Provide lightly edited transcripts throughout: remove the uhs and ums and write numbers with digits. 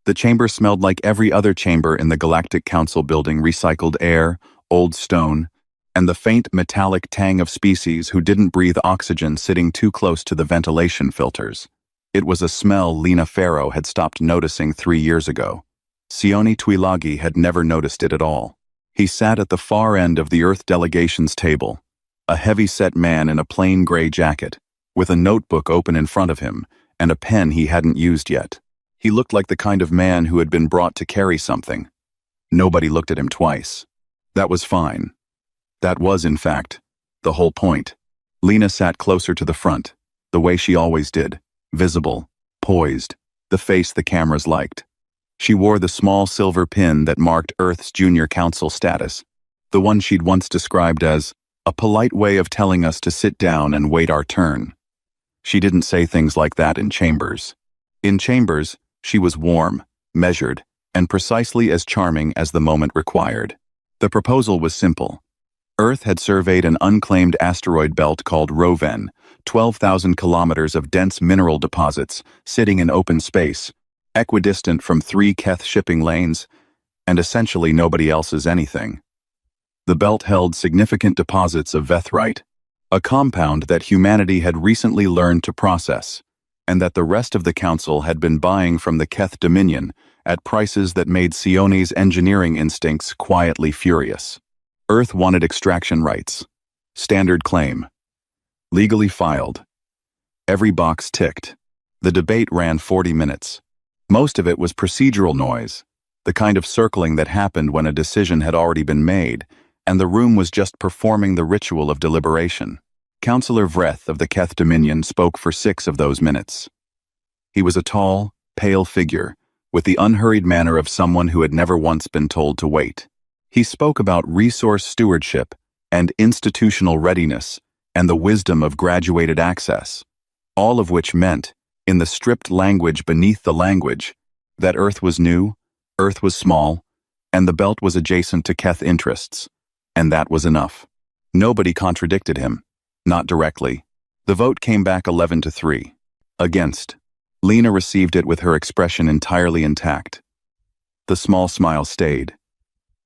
The chamber smelled like every other chamber in the Galactic Council building: recycled air, old stone, and the faint metallic tang of species who didn't breathe oxygen sitting too close to the ventilation filters. It was a smell Lena Farrow had stopped noticing 3 years ago. Sione Tuilagi had never noticed it at all. He sat at the far end of the Earth delegation's table, a heavy-set man in a plain gray jacket, with a notebook open in front of him and a pen he hadn't used yet. He looked like the kind of man who had been brought to carry something. Nobody looked at him twice. That was fine. That was, in fact, the whole point. Lena sat closer to the front, the way she always did, visible, poised, the face the cameras liked. She wore the small silver pin that marked Earth's junior council status, the one she'd once described as a polite way of telling us to sit down and wait our turn. She didn't say things like that in chambers. In chambers, she was warm, measured, and precisely as charming as the moment required. The proposal was simple. Earth had surveyed an unclaimed asteroid belt called Roven, 12,000 kilometers of dense mineral deposits sitting in open space, equidistant from 3 Keth shipping lanes, and essentially nobody else's anything. The belt held significant deposits of vethrite, a compound that humanity had recently learned to process, and that the rest of the council had been buying from the Keth Dominion at prices that made Sione's engineering instincts quietly furious. Earth wanted extraction rights. Standard claim. Legally filed. Every box ticked. The debate ran 40 minutes. Most of it was procedural noise, the kind of circling that happened when a decision had already been made, and the room was just performing the ritual of deliberation. Councillor Vreth of the Keth Dominion spoke for 6 of those minutes. He was a tall, pale figure, with the unhurried manner of someone who had never once been told to wait. He spoke about resource stewardship and institutional readiness and the wisdom of graduated access, all of which meant, in the stripped language beneath the language, that Earth was new, Earth was small, and the belt was adjacent to Keth interests, and that was enough. Nobody contradicted him, not directly. The vote came back 11-3. Against. Lena received it with her expression entirely intact. The small smile stayed.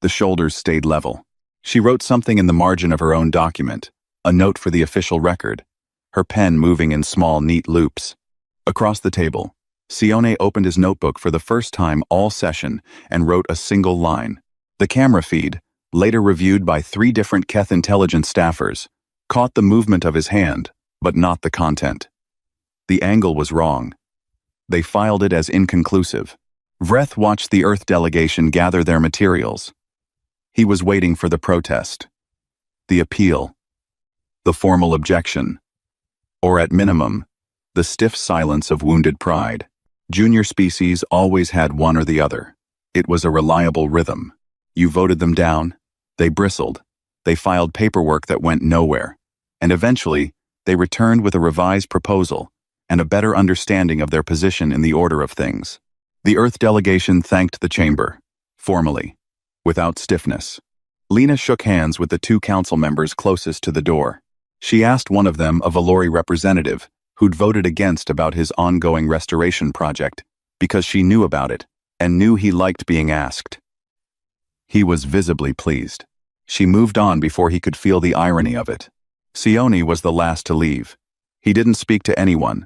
The shoulders stayed level. She wrote something in the margin of her own document, a note for the official record, her pen moving in small, neat loops. Across the table, Sione opened his notebook for the first time all session and wrote a single line. The camera feed, later reviewed by 3 different Keth intelligence staffers, caught the movement of his hand, but not the content. The angle was wrong. They filed it as inconclusive. Vreth watched the Earth delegation gather their materials. He was waiting for the protest, the appeal, the formal objection, or at minimum, the stiff silence of wounded pride. Junior species always had one or the other. It was a reliable rhythm. You voted them down, they bristled, they filed paperwork that went nowhere, and eventually, they returned with a revised proposal and a better understanding of their position in the order of things. The Earth delegation thanked the chamber, formally, without stiffness. Lena shook hands with the 2 council members closest to the door. She asked one of them, a Valori representative, who'd voted against about his ongoing restoration project, because she knew about it, and knew he liked being asked. He was visibly pleased. She moved on before he could feel the irony of it. Sione was the last to leave. He didn't speak to anyone.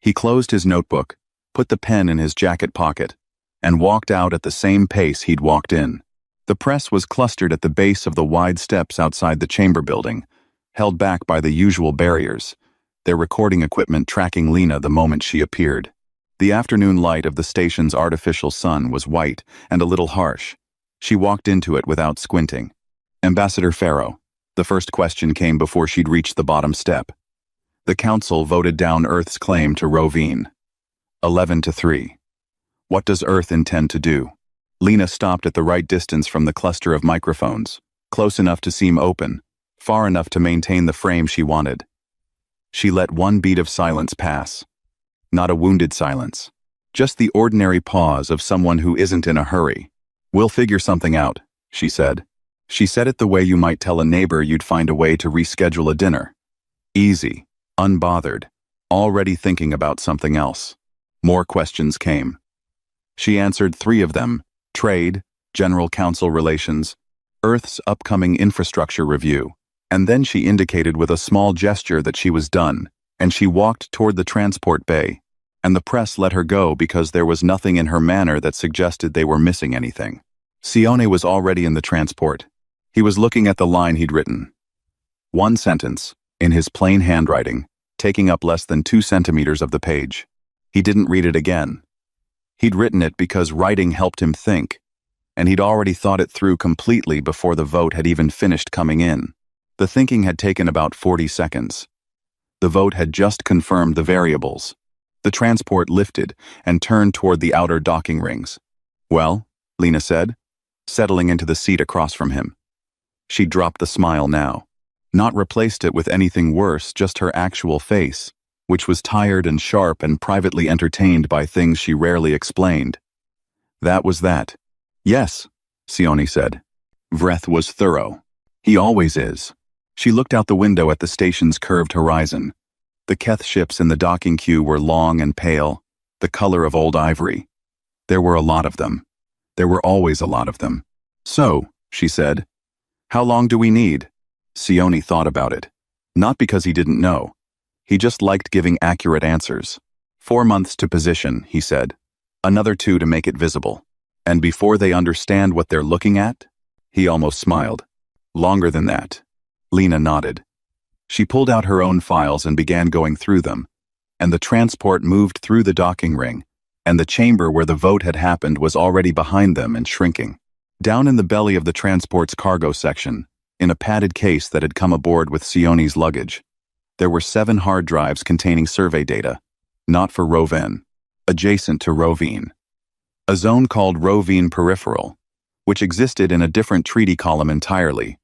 He closed his notebook, put the pen in his jacket pocket, and walked out at the same pace he'd walked in. The press was clustered at the base of the wide steps outside the chamber building, held back by the usual barriers, their recording equipment tracking Lena the moment she appeared. The afternoon light of the station's artificial sun was white and a little harsh. She walked into it without squinting. Ambassador Farrow. The first question came before she'd reached the bottom step. The council voted down Earth's claim to Roven. 11-3. What does Earth intend to do? Lena stopped at the right distance from the cluster of microphones, close enough to seem open, far enough to maintain the frame she wanted. She let one beat of silence pass. Not a wounded silence. Just the ordinary pause of someone who isn't in a hurry. "We'll figure something out," she said. She said it the way you might tell a neighbor you'd find a way to reschedule a dinner. Easy, unbothered, already thinking about something else. More questions came. She answered 3 of them: trade, general council relations, Earth's upcoming infrastructure review. And then she indicated with a small gesture that she was done, and she walked toward the transport bay. And the press let her go because there was nothing in her manner that suggested they were missing anything. Sione was already in the transport. He was looking at the line he'd written. 1 sentence, in his plain handwriting, taking up less than 2 centimeters of the page. He didn't read it again. He'd written it because writing helped him think, and he'd already thought it through completely before the vote had even finished coming in. The thinking had taken about 40 seconds. The vote had just confirmed the variables. The transport lifted and turned toward the outer docking rings. "Well," Lena said, settling into the seat across from him. She dropped the smile now. Not replaced it with anything worse, just her actual face, which was tired and sharp and privately entertained by things she rarely explained. That was that. "Yes," Sione said. Vreth was thorough. He always is. She looked out the window at the station's curved horizon. The Keth ships in the docking queue were long and pale, the color of old ivory. There were a lot of them. There were always a lot of them. "So," she said, "how long do we need?" Sione thought about it. Not because he didn't know. He just liked giving accurate answers. 4 months to position, he said. Another 2 to make it visible. And before they understand what they're looking at? He almost smiled. Longer than that. Lena nodded. She pulled out her own files and began going through them, and the transport moved through the docking ring, and the chamber where the vote had happened was already behind them and shrinking. Down in the belly of the transport's cargo section, in a padded case that had come aboard with Sione's luggage, there were 7 hard drives containing survey data, not for Roven, adjacent to Rovine. A zone called Rovine Peripheral, which existed in a different treaty column entirely,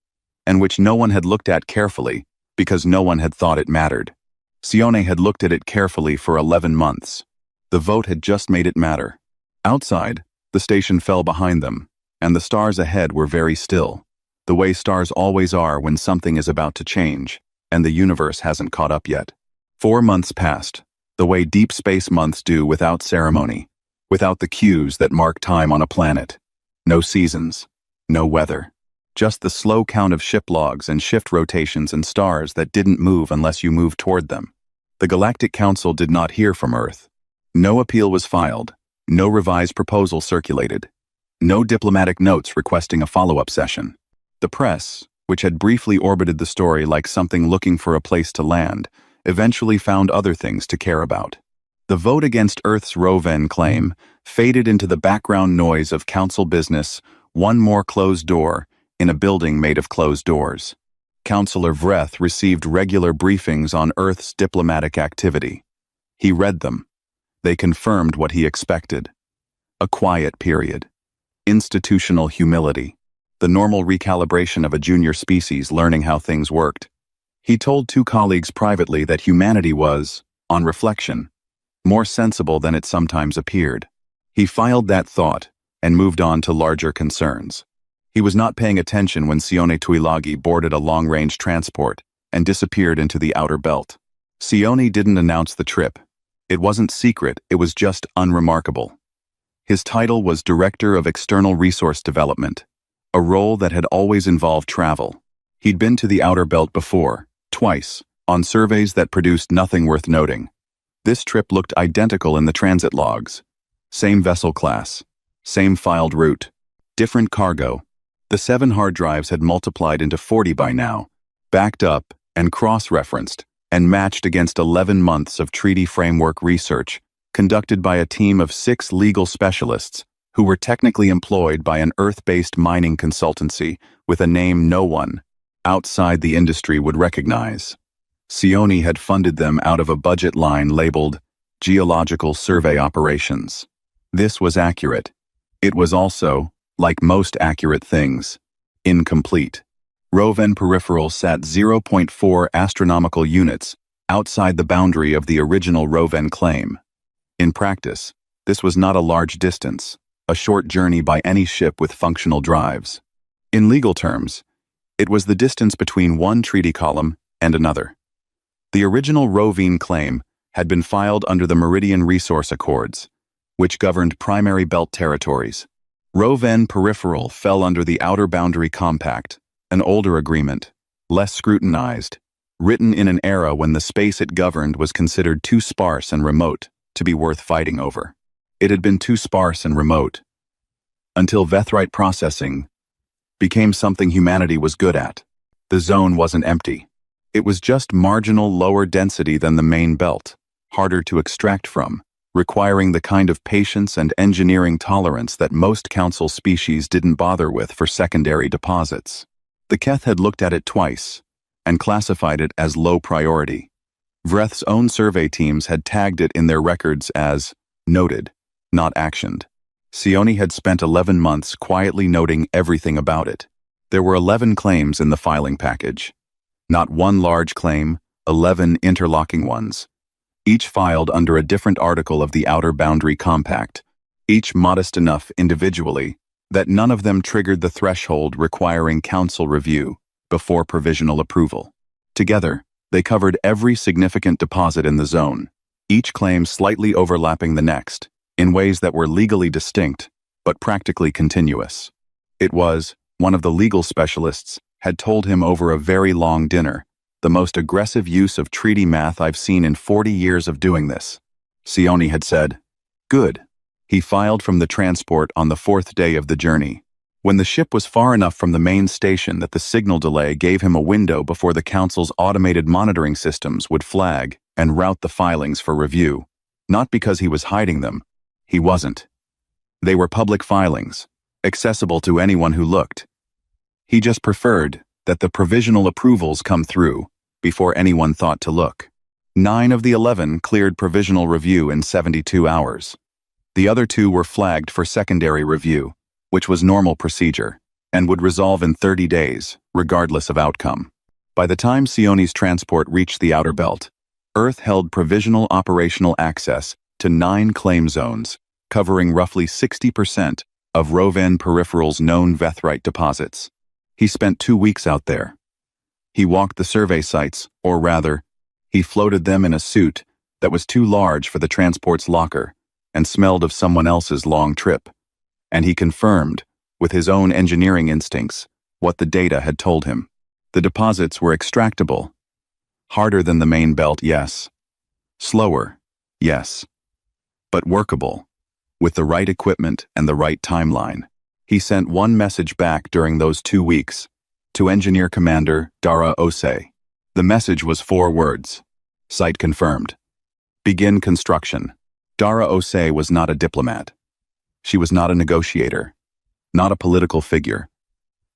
and which no one had looked at carefully because no one had thought it mattered. Sione had looked at it carefully for 11 months. The vote had just made it matter. Outside, the station fell behind them, and the stars ahead were very still, the way stars always are when something is about to change, and the universe hasn't caught up yet. 4 months passed, the way deep space months do without ceremony, without the cues that mark time on a planet. No seasons, no weather. Just the slow count of ship logs and shift rotations and stars that didn't move unless you moved toward them. The Galactic Council did not hear from Earth. No appeal was filed, no revised proposal circulated, no diplomatic notes requesting a follow-up session. The press, which had briefly orbited the story like something looking for a place to land, eventually found other things to care about. The vote against Earth's Roven claim faded into the background noise of council business, one more closed door, in a building made of closed doors. Councillor Vreth received regular briefings on Earth's diplomatic activity. He read them. They confirmed what he expected. A quiet period. Institutional humility. The normal recalibration of a junior species learning how things worked. He told 2 colleagues privately that humanity was, on reflection, more sensible than it sometimes appeared. He filed that thought and moved on to larger concerns. He was not paying attention when Sione Tuilagi boarded a long-range transport and disappeared into the outer belt. Sione didn't announce the trip. It wasn't secret, it was just unremarkable. His title was Director of External Resource Development, a role that had always involved travel. He'd been to the outer belt before, twice, on surveys that produced nothing worth noting. This trip looked identical in the transit logs. Same vessel class, same filed route, different cargo. The 7 hard drives had multiplied into 40 by now, backed up and cross-referenced, and matched against 11 months of treaty framework research conducted by a team of 6 legal specialists who were technically employed by an Earth-based mining consultancy with a name no one outside the industry would recognize. Sione had funded them out of a budget line labeled Geological Survey Operations. This was accurate. It was also, like most accurate things, incomplete. Roven Peripheral sat 0.4 astronomical units outside the boundary of the original Roven claim. In practice, this was not a large distance, a short journey by any ship with functional drives. In legal terms, it was the distance between one treaty column and another. The original Rovine claim had been filed under the Meridian Resource Accords, which governed primary belt territories. Roven Peripheral fell under the Outer Boundary Compact, an older agreement, less scrutinized, written in an era when the space it governed was considered too sparse and remote to be worth fighting over. It had been too sparse and remote until Vethrite processing became something humanity was good at. The zone wasn't empty. It was just marginal lower density than the main belt, harder to extract from, requiring the kind of patience and engineering tolerance that most council species didn't bother with for secondary deposits. The Keth had looked at it twice and classified it as low priority. Vreth's own survey teams had tagged it in their records as noted, not actioned. Sione had spent 11 months quietly noting everything about it. There were 11 claims in the filing package. Not one large claim, 11 interlocking ones. Each filed under a different article of the Outer Boundary Compact, each modest enough individually that none of them triggered the threshold requiring council review before provisional approval. Together, they covered every significant deposit in the zone, each claim slightly overlapping the next, in ways that were legally distinct, but practically continuous. It was, one of the legal specialists had told him over a very long dinner, the most aggressive use of treaty math I've seen in 40 years of doing this. Sione had said, "Good." He filed from the transport on the 4th day of the journey. When the ship was far enough from the main station that the signal delay gave him a window before the council's automated monitoring systems would flag and route the filings for review. Not because he was hiding them. He wasn't. They were public filings, accessible to anyone who looked. He just preferred that the provisional approvals come through before anyone thought to look. 9 of the 11 cleared provisional review in 72 hours. The other 2 were flagged for secondary review, which was normal procedure, and would resolve in 30 days, regardless of outcome. By the time Sione's transport reached the outer belt, Earth held provisional operational access to 9 claim zones, covering roughly 60% of Roven Peripheral's known Vethrite deposits. He spent 2 weeks out there. He walked the survey sites, or rather, he floated them in a suit that was too large for the transport's locker and smelled of someone else's long trip. And he confirmed, with his own engineering instincts, what the data had told him. The deposits were extractable. Harder than the main belt, yes. Slower, yes. But workable, with the right equipment and the right timeline. He sent one message back during those 2 weeks, to Engineer Commander Dara Osei. The message was 4 words. Site confirmed. Begin construction. Dara Osei was not a diplomat. She was not a negotiator, not a political figure,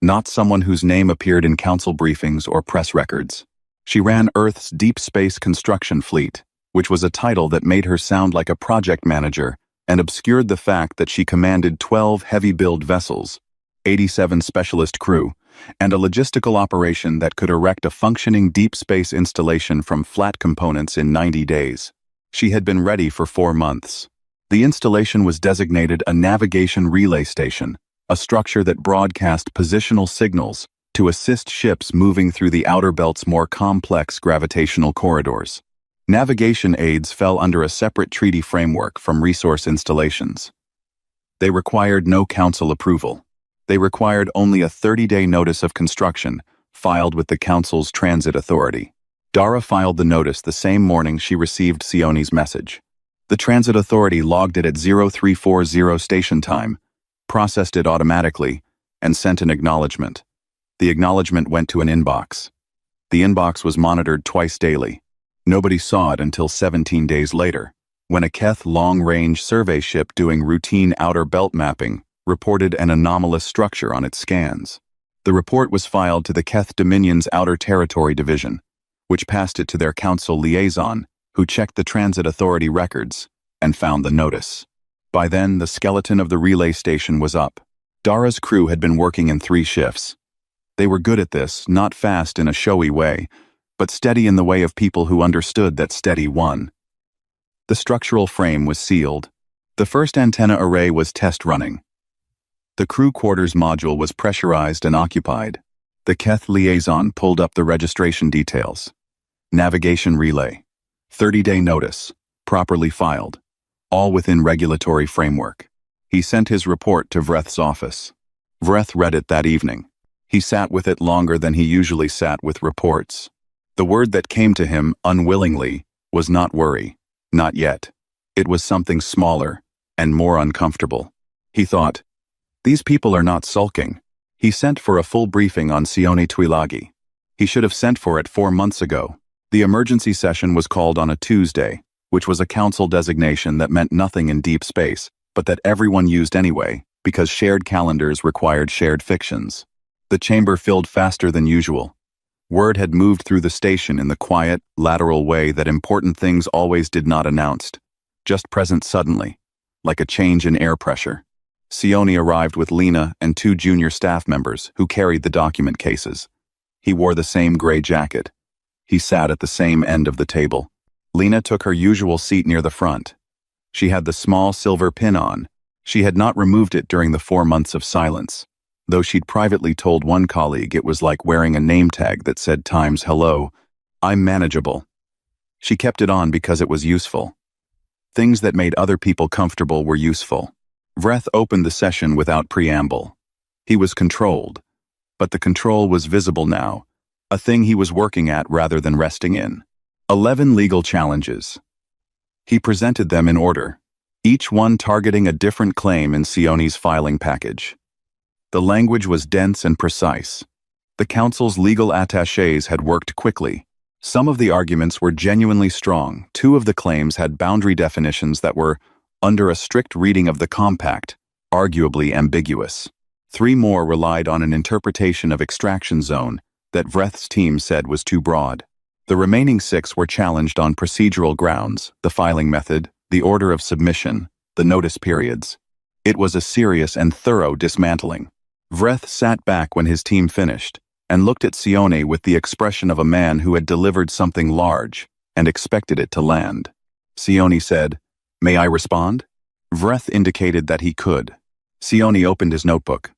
not someone whose name appeared in council briefings or press records. She ran Earth's deep space construction fleet, which was a title that made her sound like a project manager and obscured the fact that she commanded 12 heavy-build vessels, 87 specialist crew, and a logistical operation that could erect a functioning deep space installation from flat components in 90 days. She had been ready for 4 months. The installation was designated a navigation relay station, a structure that broadcast positional signals to assist ships moving through the outer belt's more complex gravitational corridors. Navigation aids fell under a separate treaty framework from resource installations. They required no council approval. They required only a 30-day notice of construction, filed with the council's transit authority. Dara filed the notice the same morning she received Sione's message. The transit authority logged it at 0340 station time, processed it automatically, and sent an acknowledgement. The acknowledgement went to an inbox. The inbox was monitored twice daily. Nobody saw it until 17 days later, when a Keth long-range survey ship doing routine outer belt mapping reported an anomalous structure on its scans. The report was filed to the Keth Dominion's Outer Territory Division, which passed it to their council liaison, who checked the transit authority records and found the notice. By then, the skeleton of the relay station was up. Dara's crew had been working in 3 shifts. They were good at this, not fast in a showy way, but steady in the way of people who understood that steady won. The structural frame was sealed. The first antenna array was test running. The crew quarters module was pressurized and occupied. The Keth liaison pulled up the registration details. Navigation relay. 30-day notice. Properly filed. all within regulatory framework. He sent his report to Vreth's office. Vreth read it that evening. He sat with it longer than he usually sat with reports. The word that came to him, unwillingly, was not worry. Not yet. It was something smaller and more uncomfortable. He thought, these people are not sulking. He sent for a full briefing on Sione Tuilagi. He should have sent for it 4 months ago. The emergency session was called on a Tuesday, which was a council designation that meant nothing in deep space, but that everyone used anyway, because shared calendars required shared fictions. The chamber filled faster than usual. Word had moved through the station in the quiet, lateral way that important things always did not announce, just present suddenly, like a change in air pressure. Sione arrived with Lena and 2 junior staff members who carried the document cases. He wore the same gray jacket. He sat at the same end of the table. Lena took her usual seat near the front. She had the small silver pin on. She had not removed it during the 4 months of silence, though she'd privately told one colleague it was like wearing a name tag that said times hello, I'm manageable. She kept it on because it was useful. Things that made other people comfortable were useful. Vreth opened the session without preamble. He was controlled, but the control was visible now, a thing he was working at rather than resting in. 11 legal challenges. He presented them in order, each one targeting a different claim in Sione's filing package. The language was dense and precise. The council's legal attachés had worked quickly. Some of the arguments were genuinely strong. 2 of the claims had boundary definitions that were, under a strict reading of the compact, arguably ambiguous. 3 more relied on an interpretation of extraction zone that Vreth's team said was too broad. The remaining 6 were challenged on procedural grounds, the filing method, the order of submission, the notice periods. It was a serious and thorough dismantling. Vreth sat back when his team finished and looked at Sione with the expression of a man who had delivered something large and expected it to land. Sione said, "May I respond?" Vreth indicated that he could. Sione opened his notebook.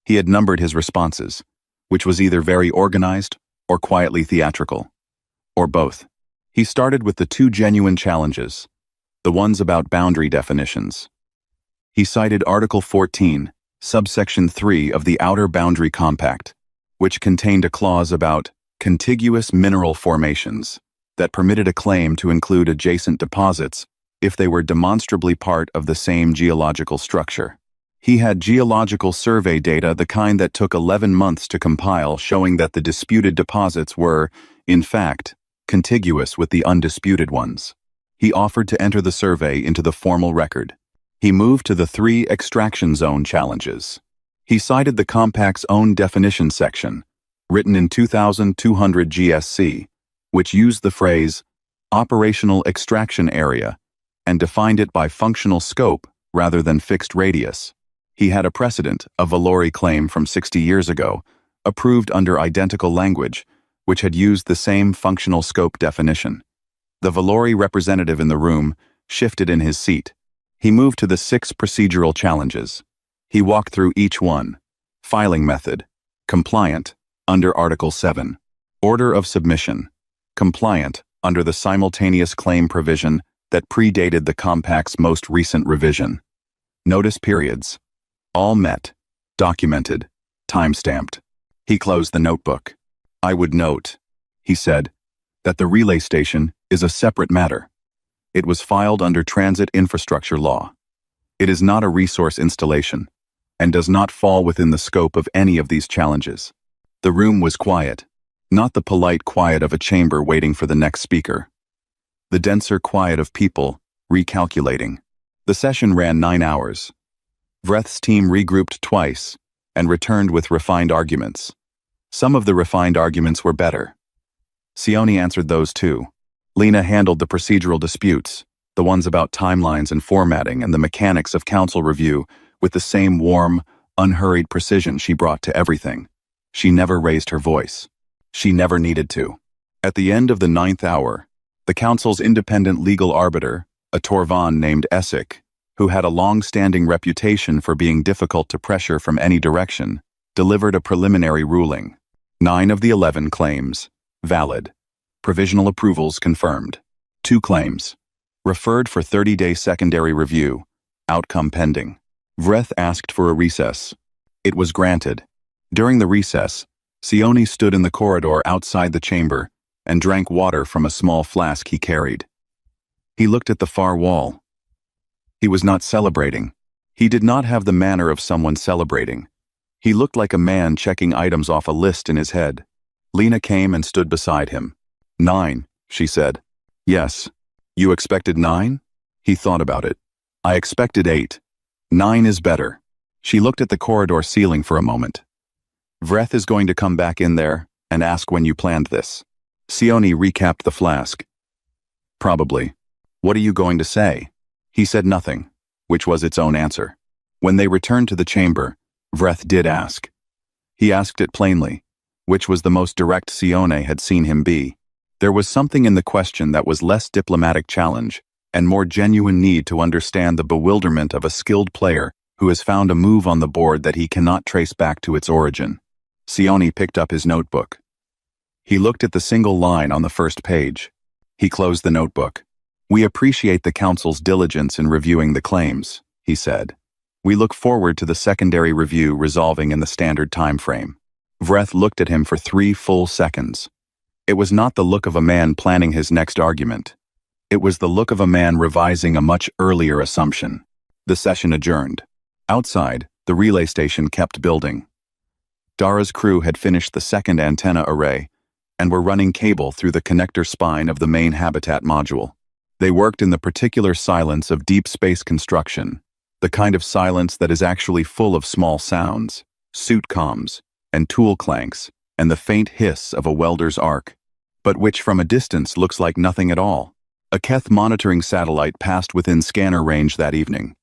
He had numbered his responses, which was either very organized or quietly theatrical, or both. He started with the 2 genuine challenges, the ones about boundary definitions. He cited Article 14, subsection 3 of the Outer Boundary Compact, which contained a clause about contiguous mineral formations that permitted a claim to include adjacent deposits if they were demonstrably part of the same geological structure. He had geological survey data, the kind that took 11 months to compile, showing that the disputed deposits were, in fact, contiguous with the undisputed ones. He offered to enter the survey into the formal record. He moved to the 3 extraction zone challenges. He cited the compact's own definition section, written in 2200 GSC, which used the phrase operational extraction area and defined it by functional scope rather than fixed radius. He had a precedent, a Valori claim from 60 years ago, approved under identical language, which had used the same functional scope definition. The Valori representative in the room shifted in his seat. He moved to the 6 procedural challenges. He walked through each one. Filing method. Compliant, under Article 7. Order of submission. Compliant, under the simultaneous claim provision that predated the compact's most recent revision. Notice periods. All met. Documented. Time-stamped. He closed the notebook. "I would note," he said, "that the relay station is a separate matter. It was filed under transit infrastructure law. It is not a resource installation, and does not fall within the scope of any of these challenges." The room was quiet, not the polite quiet of a chamber waiting for the next speaker. The denser quiet of people, recalculating. The session ran 9 hours. Vreth's team regrouped twice and returned with refined arguments. Some of the refined arguments were better. Sione answered those too. Lena handled the procedural disputes, the ones about timelines and formatting and the mechanics of council review, with the same warm, unhurried precision she brought to everything. She never raised her voice. She never needed to. At the end of the 9th hour, the council's independent legal arbiter, a Torvan named Essek, who had a long-standing reputation for being difficult to pressure from any direction, delivered a preliminary ruling. 9 of the 11 claims, valid. Provisional approvals confirmed. 2 claims, Referred for 30-day secondary review. Outcome pending. Vreth asked for a recess. It was granted. During the recess, Sione stood in the corridor outside the chamber and drank water from a small flask he carried. He looked at the far wall. He was not celebrating. He did not have the manner of someone celebrating. He looked like a man checking items off a list in his head. Lena came and stood beside him. 9, she said. Yes. You expected 9? He thought about it. I expected 8. 9 is better. She looked at the corridor ceiling for a moment. Vreth is going to come back in there and ask when you planned this. Sione recapped the flask. Probably. What are you going to say? He said nothing, which was its own answer. When they returned to the chamber, Vreth did ask. He asked it plainly, which was the most direct Sione had seen him be. There was something in the question that was less diplomatic challenge and more genuine need to understand the bewilderment of a skilled player who has found a move on the board that he cannot trace back to its origin. Sione picked up his notebook. He looked at the single line on the first page. He closed the notebook. We appreciate the Council's diligence in reviewing the claims, he said. We look forward to the secondary review resolving in the standard time frame. Vreth looked at him for 3 full seconds. It was not the look of a man planning his next argument. It was the look of a man revising a much earlier assumption. The session adjourned. Outside, the relay station kept building. Dara's crew had finished the second antenna array and were running cable through the connector spine of the main habitat module. They worked in the particular silence of deep space construction, the kind of silence that is actually full of small sounds, suit comms, and tool clanks, and the faint hiss of a welder's arc, but which from a distance looks like nothing at all. A Keth monitoring satellite passed within scanner range that evening.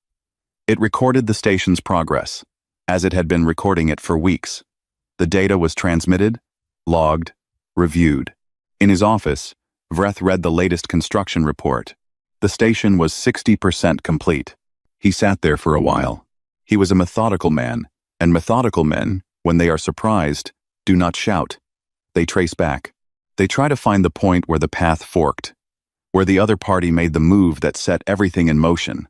It recorded the station's progress, as it had been recording it for weeks. The data was transmitted, logged, reviewed. In his office, Vreth read the latest construction report. The station was 60% complete. He sat there for a while. He was a methodical man, and methodical men, when they are surprised, do not shout. They trace back. They try to find the point where the path forked, where the other party made the move that set everything in motion,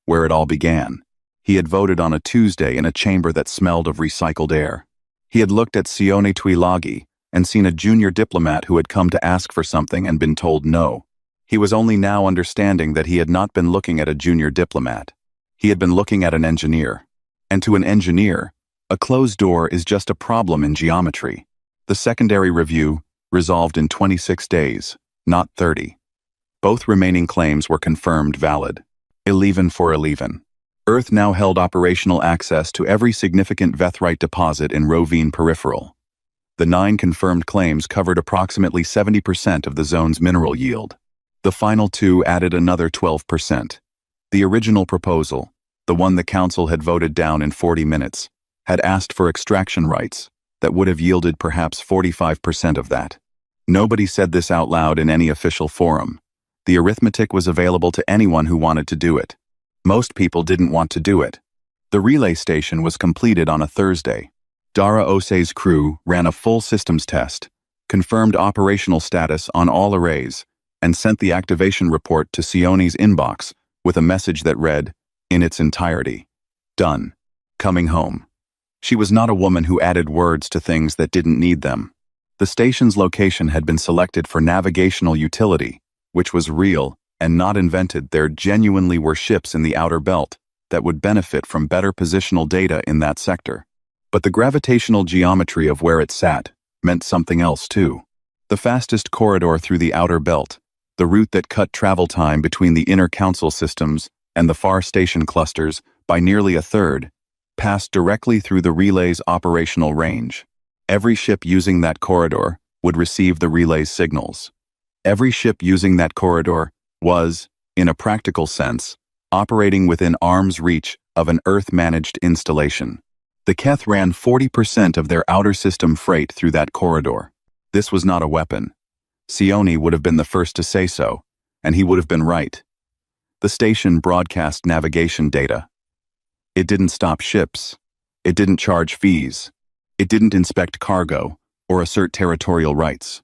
where it all began. He had voted on a Tuesday in a chamber that smelled of recycled air. He had looked at Sione Tuilagi and seen a junior diplomat who had come to ask for something and been told no. He was only now understanding that he had not been looking at a junior diplomat. He had been looking at an engineer. And to an engineer, a closed door is just a problem in geometry. The secondary review resolved in 26 days, not 30. Both remaining claims were confirmed valid. 11 for 11. Earth now held operational access to every significant Vethrite deposit in Rovine Peripheral. The 9 confirmed claims covered approximately 70% of the zone's mineral yield. The final 2 added another 12%. The original proposal, the one the Council had voted down in 40 minutes, had asked for extraction rights that would have yielded perhaps 45% of that. Nobody said this out loud in any official forum. The arithmetic was available to anyone who wanted to do it. Most people didn't want to do it. The relay station was completed on a Thursday. Dara Osei's crew ran a full systems test, confirmed operational status on all arrays, and sent the activation report to Sione's inbox with a message that read, in its entirety, "Done. Coming home." She was not a woman who added words to things that didn't need them. The station's location had been selected for navigational utility, which was real and not invented. There genuinely were ships in the outer belt that would benefit from better positional data in that sector. But the gravitational geometry of where it sat meant something else too. The fastest corridor through the outer belt, the route that cut travel time between the inner council systems and the far station clusters by nearly a third, passed directly through the relay's operational range. Every ship using that corridor would receive the relay's signals. Every ship using that corridor was, in a practical sense, operating within arm's reach of an Earth-managed installation. The Keth ran 40% of their outer system freight through that corridor. This was not a weapon. Sione would have been the first to say so, and he would have been right. The station broadcast navigation data. It didn't stop ships. It didn't charge fees. It didn't inspect cargo or assert territorial rights.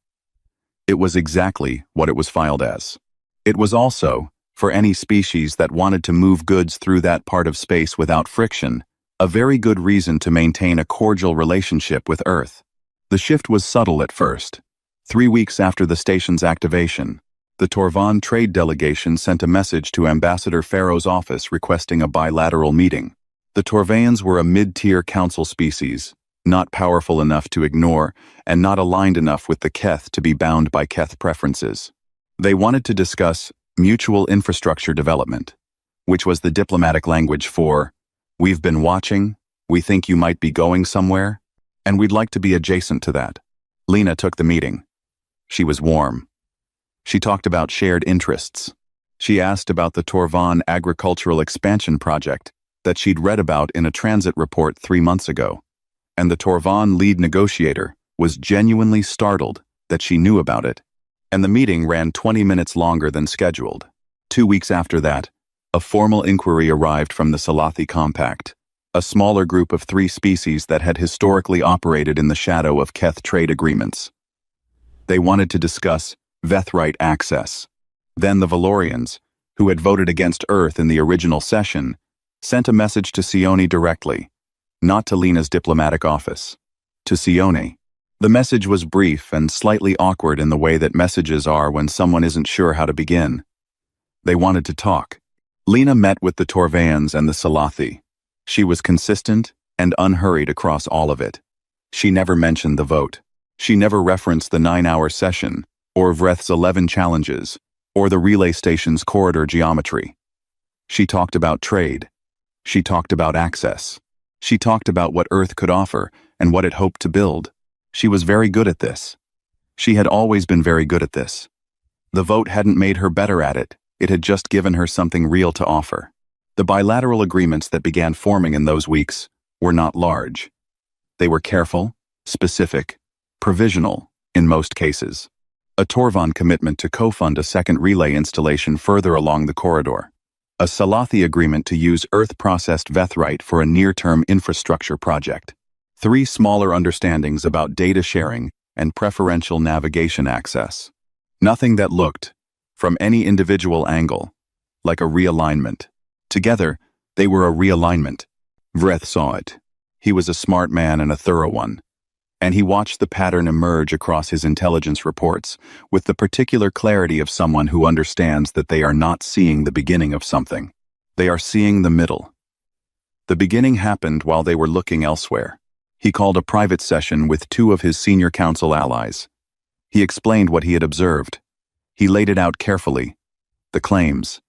It was exactly what it was filed as. It was also, For any species that wanted to move goods through that part of space without friction, a very good reason to maintain a cordial relationship with Earth. The shift was subtle at first. 3 weeks after the station's activation, the Torvan trade delegation sent a message to Ambassador Pharaoh's office requesting a bilateral meeting. The Torvanians were a mid-tier council species, not powerful enough to ignore and not aligned enough with the Keth to be bound by Keth preferences. They wanted to discuss mutual infrastructure development, which was the diplomatic language for, "We've been watching, we think you might be going somewhere, and we'd like to be adjacent to that." Lena took the meeting. She was warm. She talked about shared interests. She asked about the Torvan agricultural expansion project that she'd read about in a transit report 3 months ago, and the Torvan lead negotiator was genuinely startled that she knew about it, and the meeting ran 20 minutes longer than scheduled. 2 weeks after that, a formal inquiry arrived from the Salathi Compact, a smaller group of 3 species that had historically operated in the shadow of Keth trade agreements. They wanted to discuss Vethrite access. Then the Valorians, who had voted against Earth in the original session, sent a message to Sione directly, not to Lena's diplomatic office, to Sione. The message was brief and slightly awkward in the way that messages are when someone isn't sure how to begin. They wanted to talk. Lena met with the Torvans and the Salathi. She was consistent and unhurried across all of it. She never mentioned the vote. She never referenced the 9-hour session, or Vreth's 11 challenges, or the relay station's corridor geometry. She talked about trade. She talked about access. She talked about what Earth could offer and what it hoped to build. She was very good at this. She had always been very good at this. The vote hadn't made her better at it. It had just given her something real to offer. The bilateral agreements that began forming in those weeks were not large. They were careful, specific, provisional, in most cases. A Torvan commitment to co-fund a second relay installation further along the corridor. A Salathi agreement to use Earth-processed Vethrite for a near-term infrastructure project. 3 smaller understandings about data sharing and preferential navigation access. Nothing that looked, from any individual angle, like a realignment. Together, they were a realignment. Vreth saw it. He was a smart man and a thorough one. And he watched the pattern emerge across his intelligence reports with the particular clarity of someone who understands that they are not seeing the beginning of something. They are seeing the middle. The beginning happened while they were looking elsewhere. He called a private session with 2 of his senior council allies. He explained what he had observed. He laid it out carefully. The claims,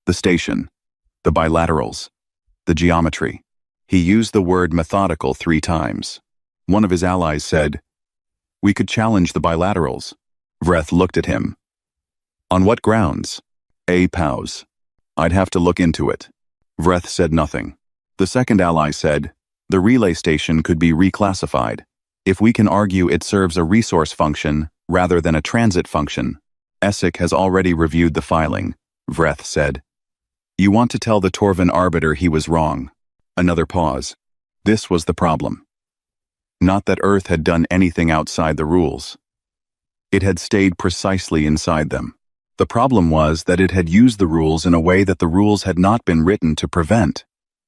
the station, the bilaterals, the geometry. He used the word methodical 3 times. One of his allies said, "We could challenge the bilaterals." Vreth looked at him. "On what grounds?" "A POWs. I'd have to look into it." Vreth said nothing. The second ally said, "The relay station could be reclassified. If we can argue it serves a resource function rather than a transit function." "Essek has already reviewed the filing," Vreth said. "You want to tell the Torvan arbiter he was wrong." Another pause. This was the problem. Not that Earth had done anything outside the rules. It had stayed precisely inside them. The problem was that it had used the rules in a way that the rules had not been written to prevent,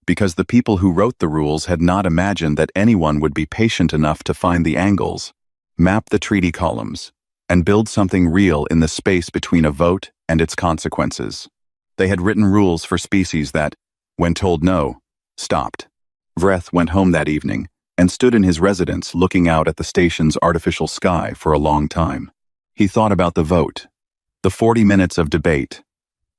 because the people who wrote the rules had not imagined that anyone would be patient enough to find the angles, map the treaty columns, and build something real in the space between a vote and its consequences. They had written rules for species that, when told no, stopped. Vreth went home that evening and stood in his residence looking out at the station's artificial sky for a long time. He thought about the vote, the 40 minutes of debate,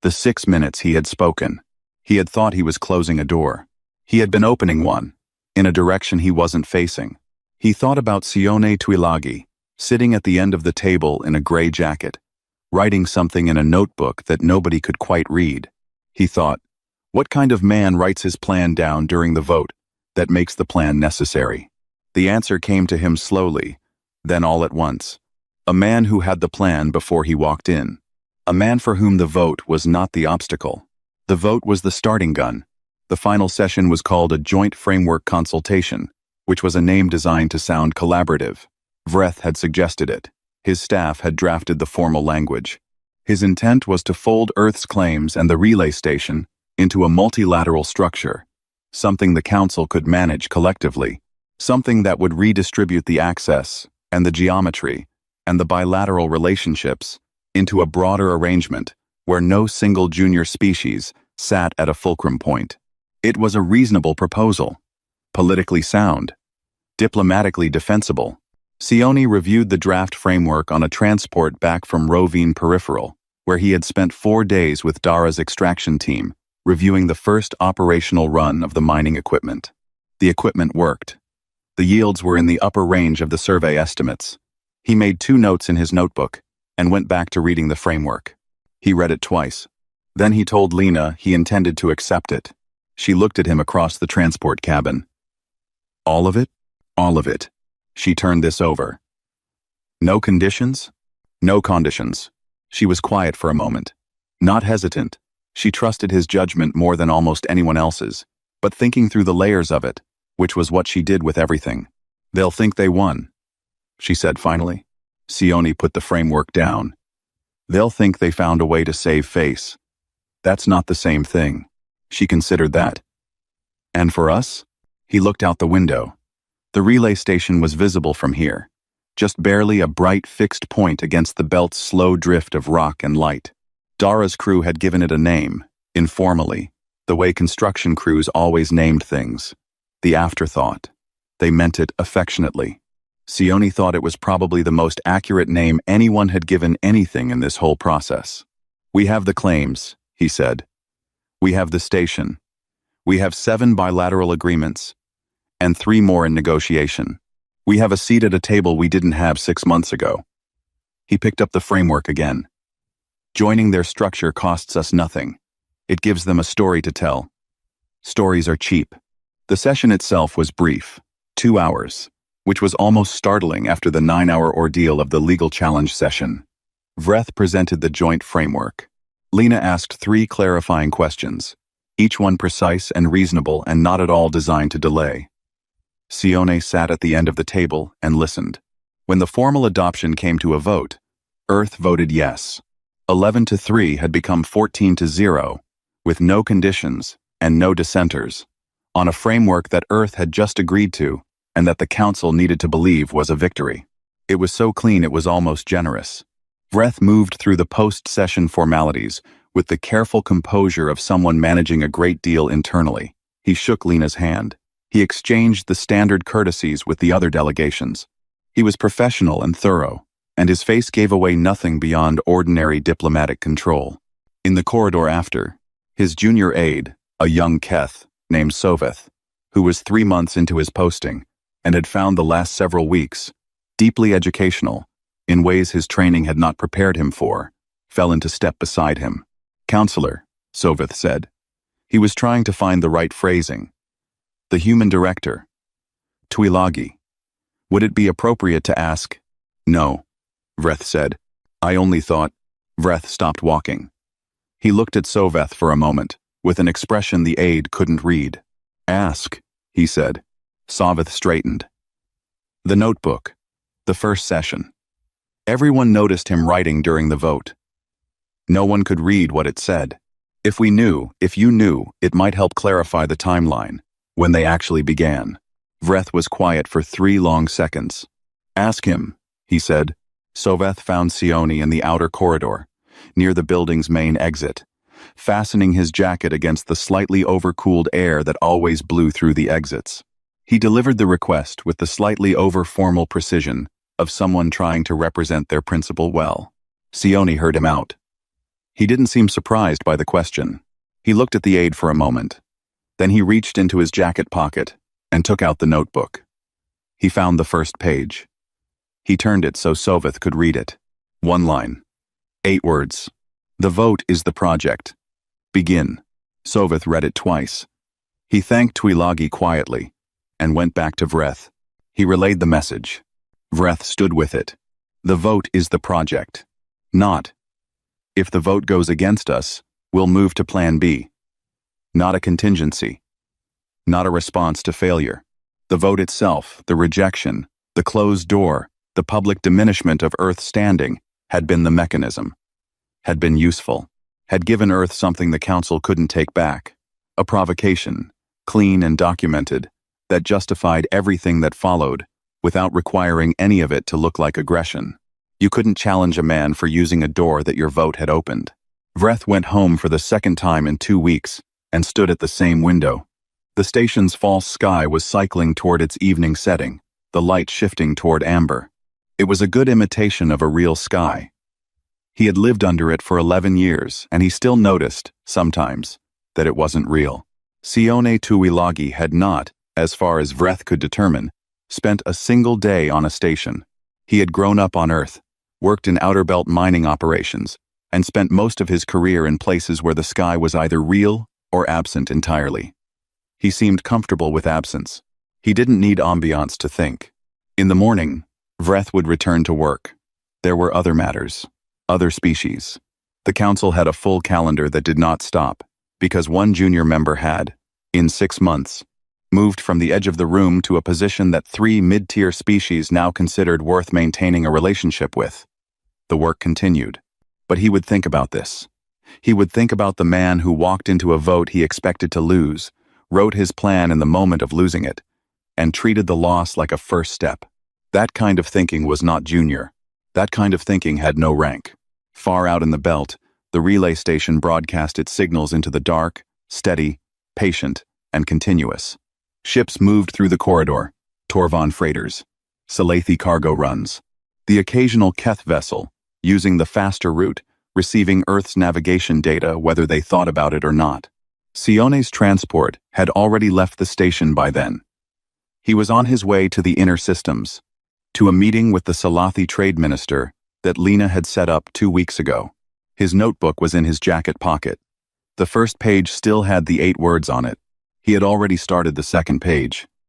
the 6 minutes he had spoken. He had thought he was closing a door. He had been opening one, in a direction he wasn't facing. He thought about Sione Tuilagi, sitting at the end of the table in a gray jacket, writing something in a notebook that nobody could quite read. He thought, what kind of man writes his plan down during the vote that makes the plan necessary? The answer came to him slowly, then all at once. A man who had the plan before he walked in. A man for whom the vote was not the obstacle. The vote was the starting gun. The final session was called a Joint Framework Consultation, which was a name designed to sound collaborative. Vreth had suggested it. His staff had drafted the formal language. His intent was to fold Earth's claims and the relay station into a multilateral structure, something the Council could manage collectively, something that would redistribute the access and the geometry and the bilateral relationships into a broader arrangement where no single junior species sat at a fulcrum point. It was a reasonable proposal, politically sound, diplomatically defensible. Sioni reviewed the draft framework on a transport back from Rovine Peripheral, where he had spent 4 days with Dara's extraction team, reviewing the first operational run of the mining equipment. The equipment worked. The yields were in the upper range of the survey estimates. He made 2 notes in his notebook and went back to reading the framework. He read it twice. Then he told Lena he intended to accept it. She looked at him across the transport cabin. All of it? All of it. She turned this over. No conditions? No conditions. She was quiet for a moment. Not hesitant. She trusted his judgment more than almost anyone else's, but thinking through the layers of it, which was what she did with everything. They'll think they won, she said finally. Sioni put the framework down. They'll think they found a way to save face. That's not the same thing. She considered that. And for us? He looked out the window. The relay station was visible from here, just barely a bright fixed point against the belt's slow drift of rock and light. Dara's crew had given it a name, informally, the way construction crews always named things. The afterthought. They meant it affectionately. Sioni thought it was probably the most accurate name anyone had given anything in this whole process. We have the claims, he said. We have the station. We have 7 bilateral agreements, and 3 more in negotiation. We have a seat at a table we didn't have 6 months ago. He picked up the framework again. Joining their structure costs us nothing. It gives them a story to tell. Stories are cheap. The session itself was brief, 2 hours, which was almost startling after the 9-hour ordeal of the legal challenge session. Vreth presented the joint framework. Lena asked 3 clarifying questions, each one precise and reasonable and not at all designed to delay. Sione sat at the end of the table and listened. When the formal adoption came to a vote, Earth voted yes. 11-3 had become 14-0, with no conditions and no dissenters, on a framework that Earth had just agreed to and that the Council needed to believe was a victory. It was so clean it was almost generous. Vreth moved through the post-session formalities with the careful composure of someone managing a great deal internally. He shook Lena's hand. He exchanged the standard courtesies with the other delegations. He was professional and thorough, and his face gave away nothing beyond ordinary diplomatic control. In the corridor after, his junior aide, a young Keth named Soveth, who was 3 months into his posting and had found the last several weeks deeply educational in ways his training had not prepared him for, fell into step beside him. "Counselor," Soveth said. He was trying to find the right phrasing. "The human director. Tuilagi. Would it be appropriate to ask?" "No," Vreth said. "I only thought—" Vreth stopped walking. He looked at Soveth for a moment, with an expression the aide couldn't read. "Ask," he said. Soveth straightened. "The notebook. The first session. Everyone noticed him writing during the vote. No one could read what it said. If you knew, it might help clarify the timeline, when they actually began." Vreth was quiet for 3 long seconds. "Ask him," he said. Soveth found Sioni in the outer corridor, near the building's main exit, fastening his jacket against the slightly overcooled air that always blew through the exits. He delivered the request with the slightly over-formal precision of someone trying to represent their principal well. Sioni heard him out. He didn't seem surprised by the question. He looked at the aide for a moment. Then he reached into his jacket pocket and took out the notebook. He found the first page. He turned it so Soveth could read it. 1 line. 8 words. "The vote is the project. Begin." Soveth read it twice. He thanked Tuilagi quietly and went back to Vreth. He relayed the message. Vreth stood with it. "The vote is the project. Not, if the vote goes against us, we'll move to Plan B. Not a contingency. Not a response to failure. The vote itself, the rejection, the closed door, the public diminishment of Earth's standing, had been the mechanism. had been useful, had given Earth something the Council couldn't take back. A provocation, clean and documented, that justified everything that followed, without requiring any of it to look like aggression. You couldn't challenge a man for using a door that your vote had opened. Vreth went home for the second time in 2 weeks, and stood at the same window. The station's false sky was cycling toward its evening setting, the light shifting toward amber. It was a good imitation of a real sky. He had lived under it for 11 years, and he still noticed, sometimes, that it wasn't real. Sione Tuilagi had not, as far as Vreth could determine, spent a single day on a station. He had grown up on Earth, worked in outer belt mining operations, and spent most of his career in places where the sky was either real or absent entirely. He seemed comfortable with absence. He didn't need ambiance to think. In the morning, Vreth would return to work. There were other matters, other species. The Council had a full calendar that did not stop, because one junior member had, in 6 months, moved from the edge of the room to a position that 3 mid-tier species now considered worth maintaining a relationship with. The work continued. But he would think about this. He would think about the man who walked into a vote he expected to lose, wrote his plan in the moment of losing it, and treated the loss like a first step. That kind of thinking was not junior. That kind of thinking had no rank. Far out in the belt, the relay station broadcast its signals into the dark, steady, patient, and continuous. Ships moved through the corridor, Torvon freighters, Salathi cargo runs. The occasional Keth vessel, using the faster route, receiving Earth's navigation data whether they thought about it or not. Sione's transport had already left the station by then. He was on his way to the inner systems, to a meeting with the Salathi trade minister that Lena had set up 2 weeks ago. His notebook was in his jacket pocket. The first page still had the 8 words on it. He had already started the second page.